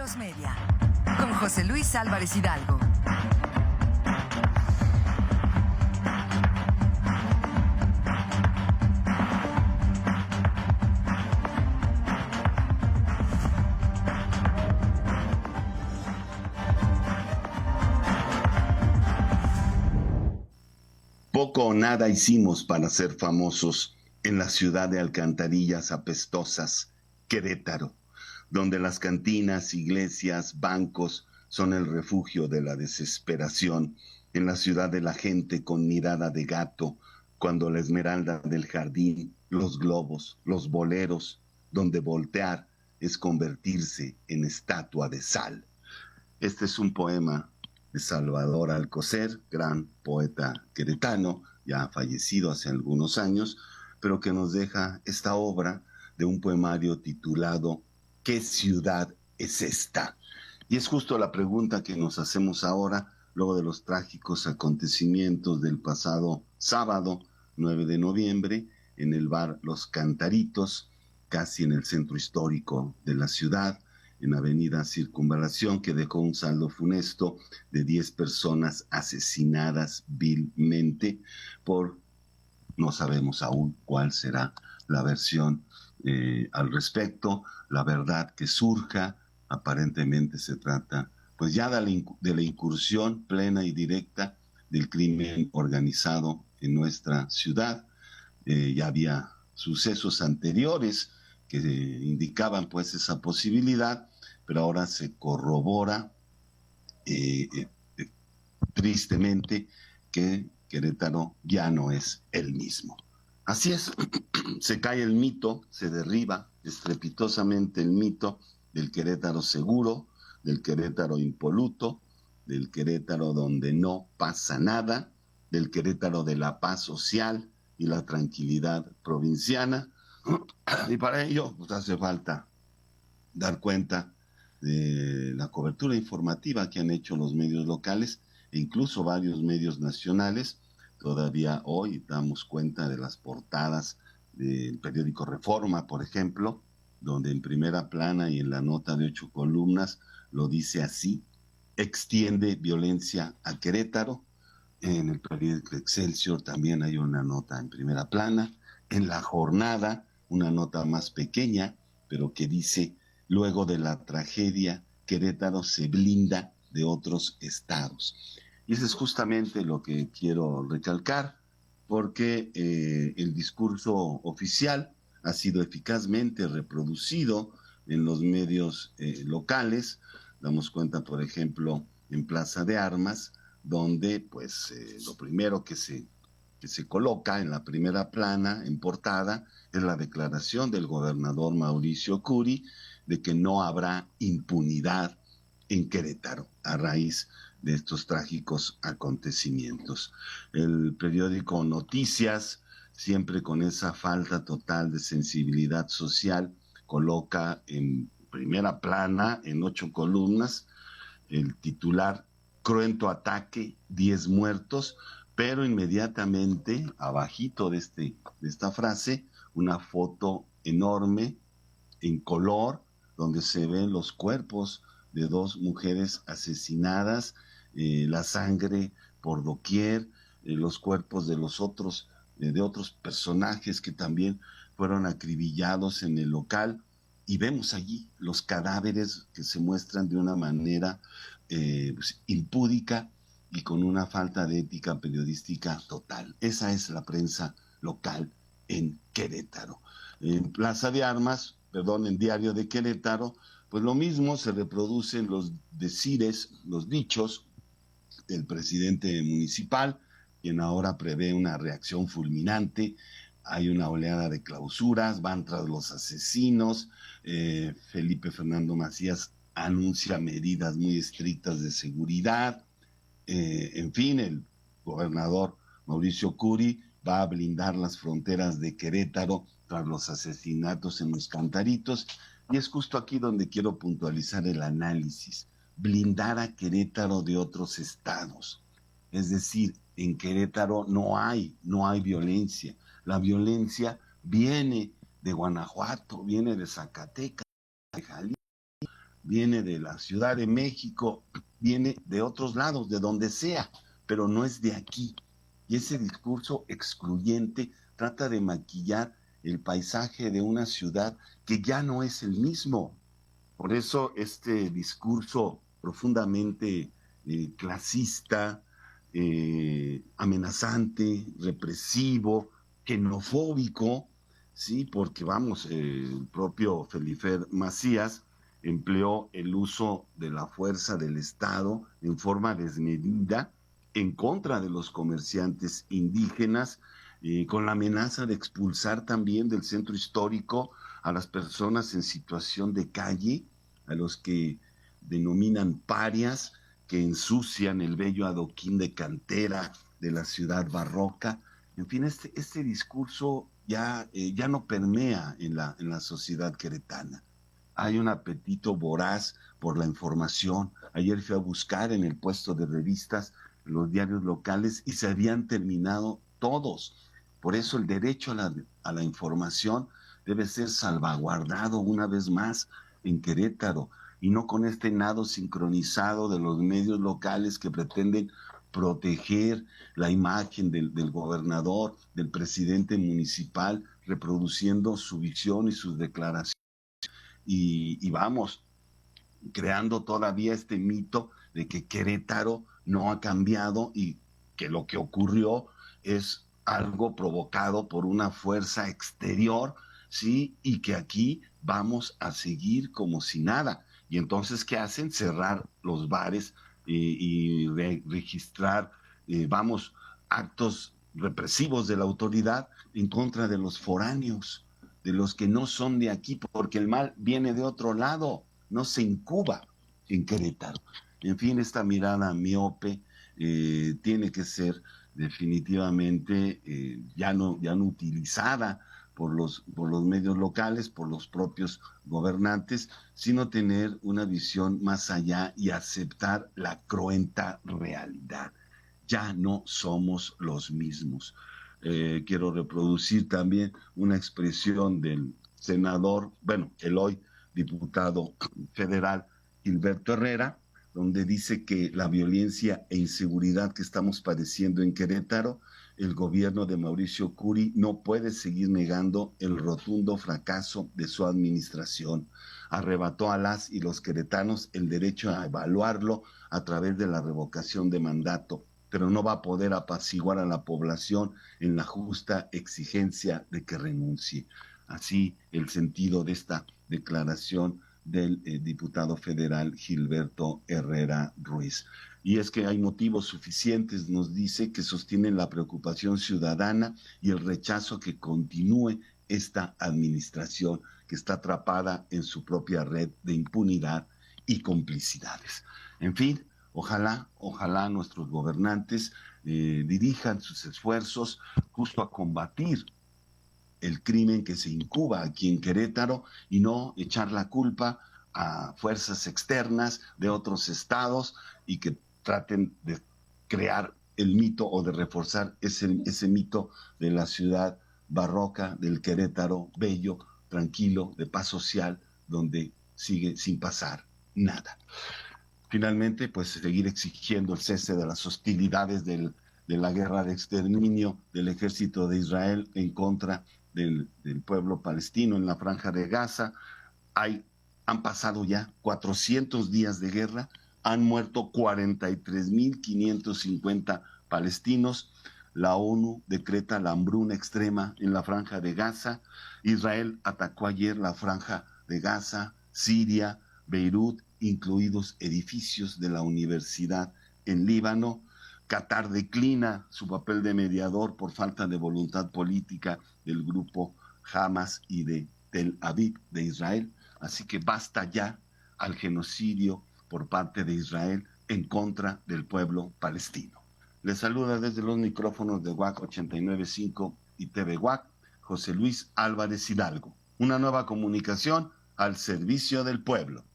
Los Media, con José Luis Álvarez Hidalgo. Poco o nada hicimos para ser famosos en la ciudad de alcantarillas apestosas, Querétaro, donde las cantinas, iglesias, bancos son el refugio de la desesperación, en la ciudad de la gente con mirada de gato, cuando la esmeralda del jardín, los globos, los boleros, donde voltear es convertirse en estatua de sal. Este es un poema de Salvador Alcocer, gran poeta queretano, ya fallecido hace algunos años, pero que nos deja esta obra de un poemario titulado ¿Qué ciudad es esta? Y es justo la pregunta que nos hacemos ahora, luego de los trágicos acontecimientos del pasado sábado 9 de noviembre, en el bar Los Cantaritos, casi en el centro histórico de la ciudad, en Avenida Circunvalación, que dejó un saldo funesto de 10 personas asesinadas vilmente por, no sabemos aún cuál será la versión al respecto, la verdad que surja. Aparentemente se trata pues ya de la incursión plena y directa del crimen organizado en nuestra ciudad. Ya había sucesos anteriores que indicaban pues esa posibilidad, pero ahora se corrobora eh, eh, tristemente que Querétaro ya no es el mismo. Así es, se cae el mito, se derriba estrepitosamente el mito del Querétaro seguro, del Querétaro impoluto, del Querétaro donde no pasa nada, del Querétaro de la paz social y la tranquilidad provinciana. Y para ello pues hace falta dar cuenta de la cobertura informativa que han hecho los medios locales e incluso varios medios nacionales. Todavía hoy damos cuenta de las portadas del periódico Reforma, por ejemplo, donde en primera plana y en la nota de 8 columnas lo dice así: extiende violencia a Querétaro. En el periódico Excelsior también hay una nota en primera plana. En La Jornada, una nota más pequeña, pero que dice: luego de la tragedia, Querétaro se blinda de otros estados. Y eso es justamente lo que quiero recalcar, porque el discurso oficial ha sido eficazmente reproducido en los medios locales. Damos cuenta, por ejemplo, en Plaza de Armas, donde pues lo primero que se coloca en la primera plana, en portada, es la declaración del gobernador Mauricio Curi de que no habrá impunidad en Querétaro a raíz de estos trágicos acontecimientos. El periódico Noticias, siempre con esa falta total de sensibilidad social, coloca en primera plana, en 8 columnas, el titular: cruento ataque, 10 muertos, pero inmediatamente abajito de esta frase, una foto enorme en color, donde se ven los cuerpos de 2 mujeres asesinadas, la sangre por doquier, los cuerpos de otros personajes que también fueron acribillados en el local, y vemos allí los cadáveres que se muestran de una manera pues, impúdica y con una falta de ética periodística total. Esa es la prensa local en Querétaro. En Plaza de Armas, perdón, en Diario de Querétaro, pues lo mismo, se reproducen los decires, los dichos del presidente municipal, quien ahora prevé una reacción fulminante. Hay una oleada de clausuras, van tras los asesinos. Felipe Fernando Macías anuncia medidas muy estrictas de seguridad. En fin, el gobernador Mauricio Curi va a blindar las fronteras de Querétaro tras los asesinatos en Los Cantaritos. Y es justo aquí donde quiero puntualizar el análisis: blindar a Querétaro de otros estados. Es decir, en Querétaro no hay violencia. La violencia viene de Guanajuato, viene de Zacatecas, de Jalisco. viene de la Ciudad de México, viene de otros lados, de donde sea, pero no es de aquí. Y ese discurso excluyente trata de maquillar el paisaje de una ciudad que ya no es el mismo. Por eso este discurso profundamente clasista, amenazante, represivo, xenofóbico, sí, porque vamos, el propio Felipe Macías empleó el uso de la fuerza del Estado en forma desmedida en contra de los comerciantes indígenas, con la amenaza de expulsar también del centro histórico a las personas en situación de calle, a los que denominan parias, que ensucian el bello adoquín de cantera de la ciudad barroca. En fin, este discurso ya no permea en la sociedad queretana. Hay un apetito voraz por la información. Ayer fui a buscar en el puesto de revistas los diarios locales y se habían terminado todos. Por eso el derecho a la información debe ser salvaguardado una vez más en Querétaro y no con este nado sincronizado de los medios locales que pretenden proteger la imagen del gobernador, del presidente municipal, reproduciendo su visión y sus declaraciones. Y vamos, creando todavía este mito de que Querétaro no ha cambiado y que lo que ocurrió es algo provocado por una fuerza exterior, ¿sí? Y que aquí vamos a seguir como si nada. Y entonces, ¿qué hacen? Cerrar los bares registrar, vamos, actos represivos de la autoridad en contra de los foráneos, de los que no son de aquí, porque el mal viene de otro lado, no se incuba en Querétaro. En fin, esta mirada miope tiene que ser definitivamente ya no utilizada por los medios locales, por los propios gobernantes, sino tener una visión más allá y aceptar la cruenta realidad. Ya no somos los mismos. Quiero reproducir también una expresión del senador, bueno, el hoy diputado federal Gilberto Herrera, donde dice que la violencia e inseguridad que estamos padeciendo en Querétaro, el gobierno de Mauricio Curi no puede seguir negando el rotundo fracaso de su administración. Arrebató a las y los queretanos el derecho a evaluarlo a través de la revocación de mandato, pero no va a poder apaciguar a la población en la justa exigencia de que renuncie. Así el sentido de esta declaración del diputado federal Gilberto Herrera Ruiz. Y es que hay motivos suficientes, nos dice, que sostienen la preocupación ciudadana y el rechazo que continúe esta administración que está atrapada en su propia red de impunidad y complicidades. En fin, ojalá nuestros gobernantes dirijan sus esfuerzos justo a combatir el crimen que se incuba aquí en Querétaro y no echar la culpa a fuerzas externas de otros estados y que traten de crear el mito o de reforzar ese mito de la ciudad barroca, del Querétaro bello, tranquilo, de paz social, donde sigue sin pasar nada. Finalmente, pues seguir exigiendo el cese de las hostilidades de la guerra de exterminio del ejército de Israel en contra del pueblo palestino en la Franja de Gaza. Han pasado ya 400 días de guerra, han muerto 43.550 palestinos. La ONU decreta la hambruna extrema en la Franja de Gaza. Israel atacó ayer la Franja de Gaza, Siria, Beirut, incluidos edificios de la universidad en Líbano. Qatar declina su papel de mediador por falta de voluntad política del grupo Hamas y de Tel Aviv de Israel. Así que basta ya al genocidio por parte de Israel en contra del pueblo palestino. Les saluda desde los micrófonos de WAC 89.5 y TV WAC, José Luis Álvarez Hidalgo. Una nueva comunicación al servicio del pueblo.